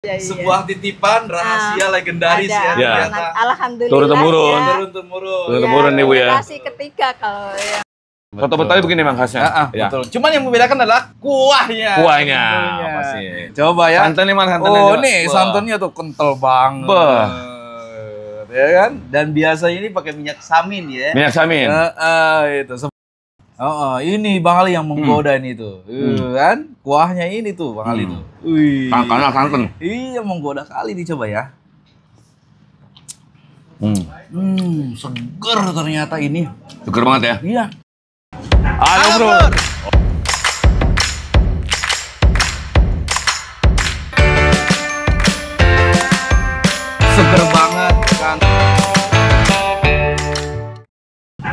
Ya, sebuah titipan rahasia legendaris ya. Ternyata. Alhamdulillah. Turun-temurun. Ya. Turun-temurun. Turun-temurun nih Bu ya. Generasi ketiga kalau ya. Soto Betawi begini Bang khasnya. Ya. Betul. Cuman yang membedakan adalah kuahnya. Kuahnya. Tentunya. Apa sih? Coba ya. Santannya mana santannya? Oh, nih santannya tuh kental banget. Bah. Ya kan? Dan biasanya ini pakai minyak samin ya. Minyak samin. Itu. Ini Bang Ali yang menggoda ini tuh. Kan? Kuahnya ini tuh Bang Ali tuh. Wih. Karena santan. Iya, menggoda kali dicoba ya. Seger ternyata ini. Seger banget ya. Iya. Halo Bro. Seger banget kan.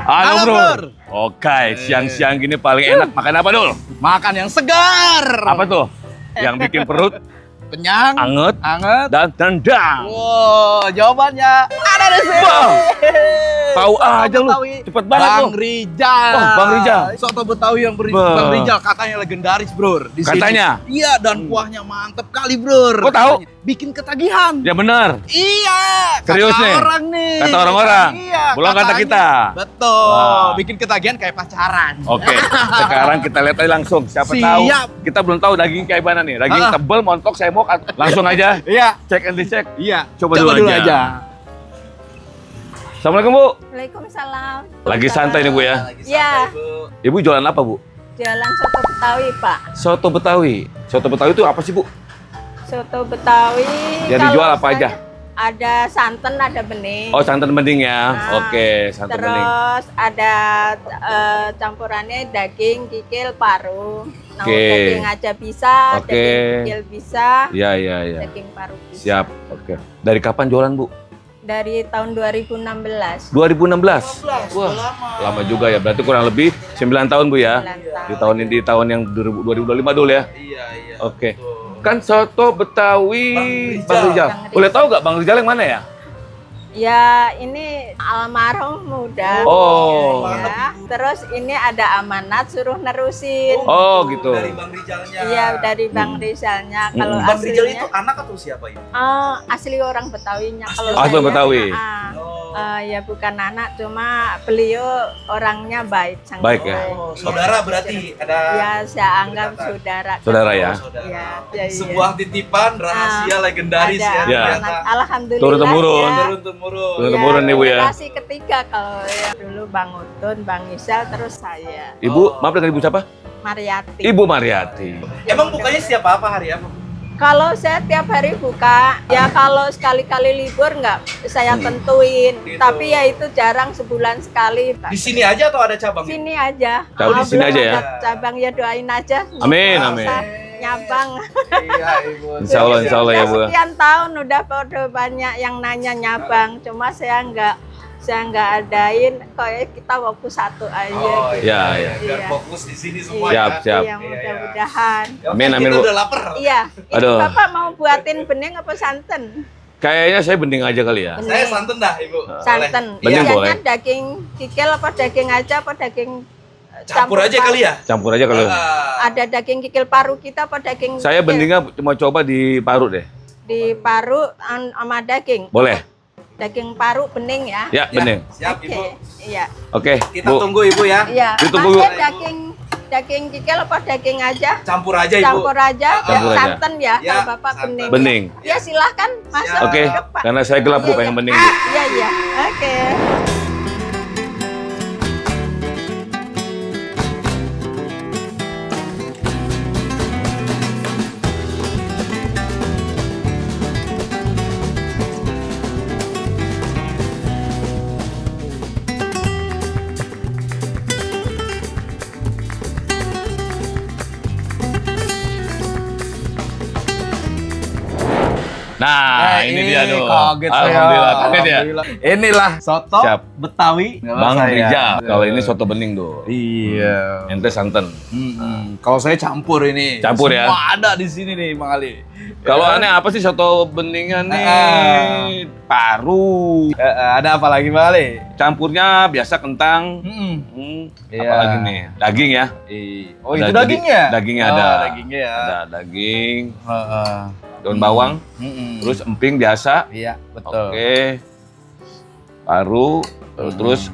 Halo Bro. Bro. Oke, siang-siang gini paling enak makan apa Dul? Makan yang segar. Apa tuh? Yang bikin perut Kenyang, anget anget. dan tendang. Wow, jawabannya ada di sini. Bang. Tahu aja lu, Betawi. cepet banget Bang lu. Rijal. Oh, Bang Rijal. Soto Betawi yang Bang. Bang Rijal katanya legendaris, Bro. Di sini. Katanya? Iya, dan kuahnya mantep kali, Bro. Kok tahu? Katanya. Bikin ketagihan. Ya benar. Iya. Serius kata nih? orang nih. Kata orang-orang? Iya. Belum kata katanya. kita? Betul. Wah. Bikin ketagihan kayak pacaran. Oke, sekarang kita lihat aja langsung. Siapa tahu kita belum tahu daging kayak mana nih. Daging tebel, montok, semok, langsung aja. Iya. Cek and dicek. Iya. Coba dulu aja. Assalamualaikum Bu. Waalaikumsalam. Lagi santai nih Bu ya. Ya. Ibu jualan apa Bu? Jalan soto Betawi, Pak. Soto Betawi. Soto Betawi itu apa sih Bu? Soto Betawi. Yang kalau dijual apa aja? Ada santan, ada bening. Oh, santan bening ya. Nah, Oke, santan bening. Terus ada campurannya daging, kikil, paru. Nah, Oke. daging aja bisa, Oke. daging kikil bisa, Iya, iya, iya. daging paru bisa. Siap. Oke. Dari kapan jualan Bu? Dari tahun 2016. 2016. Wah, Lama juga ya. Berarti kurang lebih 9 tahun Bu ya. 9 tahun. Di tahun yang 2025 dulu ya. Iya, iya. Oke. Kan soto Betawi Bang Rijal. Boleh tahu nggak Bang Rijal yang mana ya? Ya, ini almarhum muda. Oh. Ya. Terus ini ada amanat suruh nerusin. Oh, gitu. Dari Bang Rijalnya. Iya, dari Bang Rizalnya. Kalau Bang Rijal aslinya, itu anak atau siapa ini? asli orang Betawinya. Kalau Asli saya, Betawi. Ya bukan anak, cuma beliau orangnya baik, sangat Baik ya? baik. Oh, saudara berarti ada. Ya, saya anggap saudara. Saudara ya? Ya, ya, Sebuah titipan rahasia legendaris ada ya. Ya. ternyata. Alhamdulillah. Turun-temurun. ya. Turun-temurun. Turun-temurun nih Bu ya. Generasi ketiga kalau ya. Dulu Bang Utun, Bang Isal, terus saya. Ibu, maaf dengan Ibu siapa? Mariati. Ibu Mariati. Emang bukanya setiap apa hari apa? Kalau saya tiap hari buka, ya kalau sekali-kali libur nggak saya tentuin. Gitu. Tapi ya itu jarang, sebulan sekali. Di sini aja atau ada cabang? Sini aja. Cabang di sini Belum aja ya? ada cabang ya, doain aja. Amin, Nggak amin. usah nyabang. Iya, Ibu. Insya Allah ya Bu. Sekian tahun udah pada banyak yang nanya nyabang, cuma saya nggak adain, kayak kita fokus satu aja. Oh, gitu. iya, iya. Biar Iya. fokus di sini semua Siap, ya. siap. Iya, mudah-mudahan. Amin, amin, Kita Bu. udah lapar. Iya. Ini Aduh. Bapak mau buatin bening apa santan? Kayaknya saya bening aja kali ya. Bening. Saya santan dah, Ibu. Santan. Bening Biasanya boleh. daging kikil apa daging aja apa daging Campur aja paru? kali ya. Campur aja kalau. Ada daging kikil paru kita apa daging Saya kikil? beningnya mau coba di paru deh. Di paru sama daging. Boleh? Daging paru bening ya. Ya, bening. Siap, Oke. Ibu. Iya. Oke, Kita Bu. tunggu Ibu ya. Iya. Ditunggu, Bu. Masnya daging kikil apa daging aja? Campur aja, Ibu. Campur aja. Campur aja. Santan ya, Ya, kalau Bapak santan. bening. Bening. Ya silahkan masuk. Oke, ke depan. karena saya gelap Bu, Iya, pengen iya. bening Bu. Iya, iya. Oke. Nah, ini dia dong. Kaget saya. Alhamdulillah, kaget ya. Alhamdulillah. Inilah soto Siap. Betawi. Bang Rijal. Kalau ini soto bening tuh. Iya. Ente santan. Kalau saya campur ini. Campur ya? Semua ada di sini nih, Bang Ali. Kalau aneh apa sih soto beningan nih? Paru. Ada apa lagi Bang Ali? Campurnya biasa kentang. Iya. Apalagi nih? Daging ya? Oh Ada itu dagingnya? Dagingnya ada. Dagingnya ya. Ada daging, Heeh. daun bawang, terus emping biasa. Iya betul. Oke. Paru, terus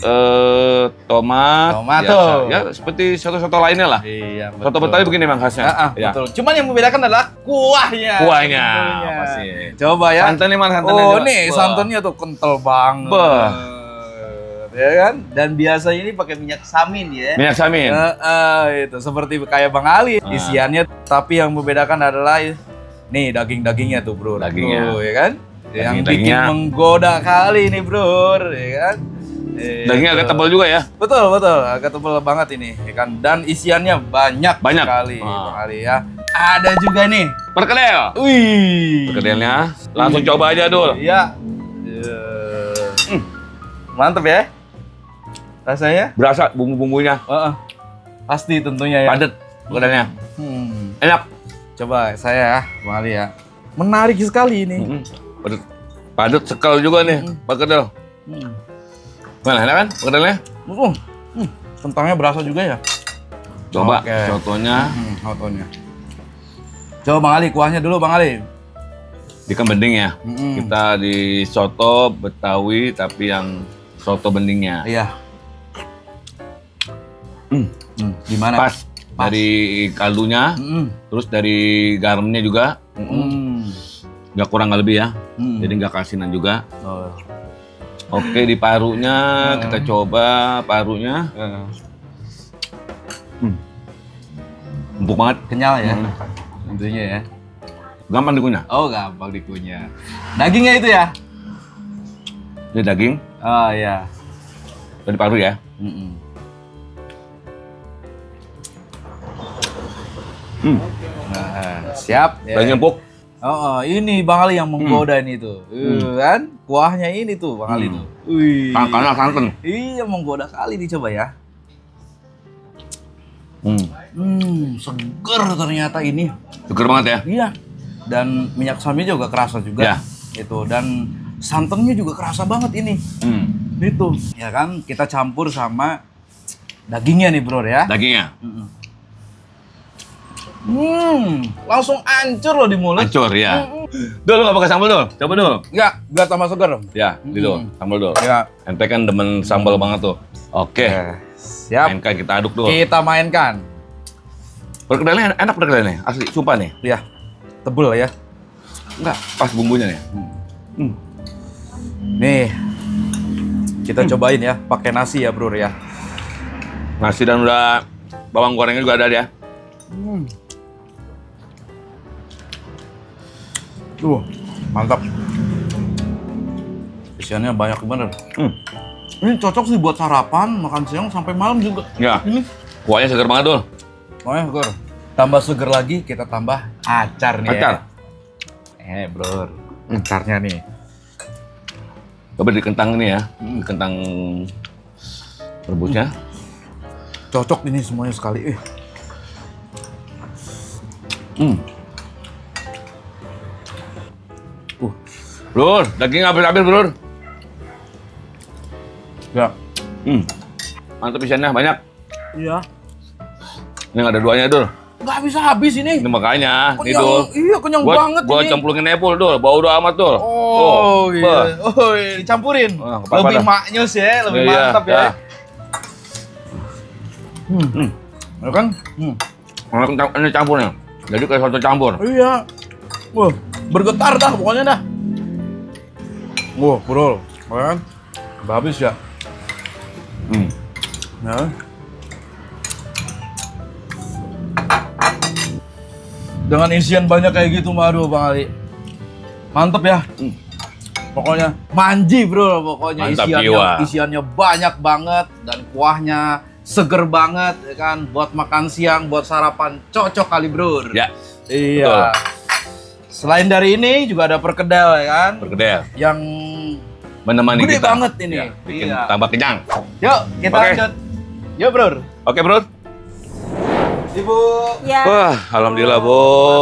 tomat. Tomat biasa. tuh. Ya seperti soto-soto lainnya lah. Iya betul. Soto Betawi begini Bang khasnya. Ya. Betul. Cuman yang membedakan adalah kuahnya. Kuahnya. Tentunya. Apa sih? Coba ya. Santannya mana santannya? Oh coba? nih Wah. santannya tuh kental banget. Bah. Ya kan? Dan biasanya ini pakai minyak samin ya. Minyak samin. Itu seperti kayak Bang Ali isiannya, tapi yang membedakan adalah nih daging-dagingnya tuh bro. Dagingnya. Bro, ya kan? Yang bikin Daging-dagingnya. menggoda kali nih bro, ya kan? Dagingnya agak tebal juga ya. Betul, agak tebal banget ini, ya kan? Dan isiannya banyak sekali, Bang Ali ya. Ada juga nih. Perkedel. Wih. Perkedelnya langsung coba aja Dul. Iya. Mantep ya. Rasanya? Berasa bumbu-bumbunya. Pasti tentunya ya. Padat perkedelnya. Enak. Coba saya ya, Bang Ali ya. Menarik sekali ini. Padat sekali juga nih perkedel. Mana enak kan perkedelnya? Kentangnya berasa juga ya. Coba Oke. sotonya. Sotonya. Coba Bang Ali, kuahnya dulu Bang Ali. Ikan bening ya. Kita di soto Betawi tapi yang soto beningsnya. Iya. Gimana? Pas. Dari kaldunya, terus dari garamnya juga, nggak kurang nggak lebih ya. Jadi nggak kasinan juga. Oke di parunya kita coba parunya. Empuk banget. Kenyal ya. Tentunya ya. Gampang dikunyah. Oh gampang dikunyah. Dagingnya itu ya? Ini daging Oh iya. dari paru ya. Nah, siap. Ya. Daging empuk. Ini Bang Ali yang menggoda ini tuh. Kan? Kuahnya ini tuh Bang Ali tuh. Wih. Karena santan. Iya menggoda kali dicoba ya. Seger ternyata ini. Seger banget ya. Iya. Dan minyak samin juga kerasa juga. Ya. Itu dan santannya juga kerasa banget ini. Itu. Ya kan kita campur sama dagingnya nih bro ya. Dagingnya. Langsung hancur loh di mulut. Hancur ya. Dul, lu nggak pakai sambal Dul? Coba Dul. Enggak, biar tambah seger. Ya, Dul. Sambal Dul. Ya. Ente kan demen sambal banget tuh. Oke. Siap. Mainkan kita aduk Dul. Kita mainkan. Perkedelnya enak perkedelnya, asli, sumpah nih. Ya. Tebel ya. Enggak, pas bumbunya nih. Nih. Kita cobain ya, pakai nasi ya, Bro ya. Nasi dan udah bawang gorengnya juga ada ya. Mantap. Isiannya banyak bener. Ini cocok sih buat sarapan, makan siang sampai malam juga. Ya. Ini Kuahnya seger banget Dul. kuahnya seger. Tambah seger lagi, kita tambah acar nih. Acar. Ya. Bro. Acarnya nih. Coba di kentang ini ya. Di kentang rebusnya. Cocok ini semuanya sekali. Bro, daging habis-habis Bro. Ya. Mantap isiannya banyak. Iya. Ini nggak ada duanya Dul. Nggak bisa habis ini. Ini makanya, nih Kenyang, Dul. iya kenyang banget Gua ini. cemplungin epul Dul, bau udah amat Dul. Oh, iya. bah. Oh, iya. Dicampurin. Nggak apa-apa Lebih dah. maknyus ya, lebih Iya, mantap ya. ya. Ya kan? Ini campurnya. Jadi kayak soto campur. Iya. Wah, bergetar dah pokoknya dah. Wah, bro. Kan? Udah habis ya. Nah. Dengan isian banyak kayak gitu, aduh Bang Ali. Mantep ya. Pokoknya manji bro, pokoknya Mantap jiwa. isiannya banyak banget dan kuahnya seger banget ya kan, buat makan siang, buat sarapan cocok kali bro. Ya. Iya. Betul. Selain dari ini juga ada perkedel ya kan, Perkedel. yang Menemani gede kita. banget ini. Ya, bikin Iya. tambah kenyang. Yuk kita Oke. lanjut. Yuk bro. Oke Bro. Ibu. Ya. Wah, alhamdulillah Bu.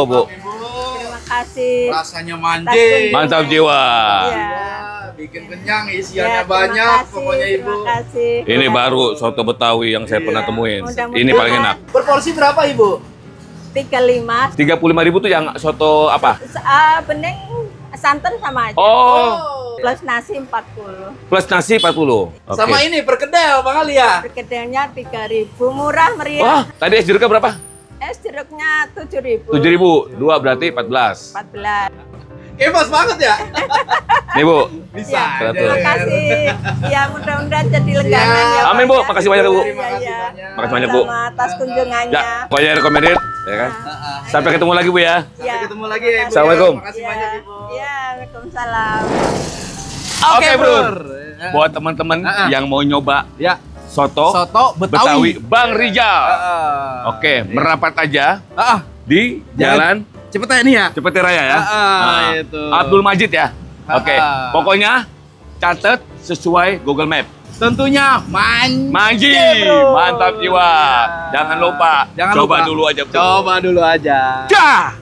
Ibu. Terima kasih. Rasanya manjing. Mantap jiwa. Iya. Bikin kenyang, Ya, isiannya terima banyak kasih, pokoknya Ibu. Terima kasih. Ini Ya. baru soto Betawi yang saya pernah temuin. Mudah-mudahan. Ini paling enak. Berporsi berapa Ibu? 35. 35.000 tuh yang soto apa? Bening santan sama aja. Oh, Plus nasi 40. plus nasi 40. Oke. Sama ini perkedel Bang Ali ya? Perkedelnya 3.000. Murah meriah. Wah, tadi es jeruknya berapa? Es jeruknya 7.000. 7.000. 2 berarti 14. 14. Bos banget ya? Nih Bu. Bisa. Ya, aja. terima kasih. Ya, mudah-mudahan jadi langganan ya. Amin, Pak, Bu. ya. Makasih banyak, Bu. Terima kasih Iya, banyak. Makasih banyak, Bu. Sama atas kunjungannya. Ya, pokoknya rekomended, ya kan? Sampai ketemu lagi Bu ya. Sampai ketemu lagi ya Ibu. Assalamualaikum. Terima kasih Ya, banyak Ibu. ya, Waalaikumsalam. Oke, Bro. Eh, Buat teman-teman yang mau nyoba Ya, soto, soto Betawi Betawi. Bang Rijal. Oke. Oke, merapat aja di Jalan- Jalan Cepet ini ya? Cepeti Raya ya. Itu. Abdul Majid ya. Oke, Ah. pokoknya catat sesuai Google Map. Tentunya Manji, Bro. mantap jiwa. Jangan lupa, Jangan coba lupa. dulu aja, Bro. Coba dulu aja. Dah.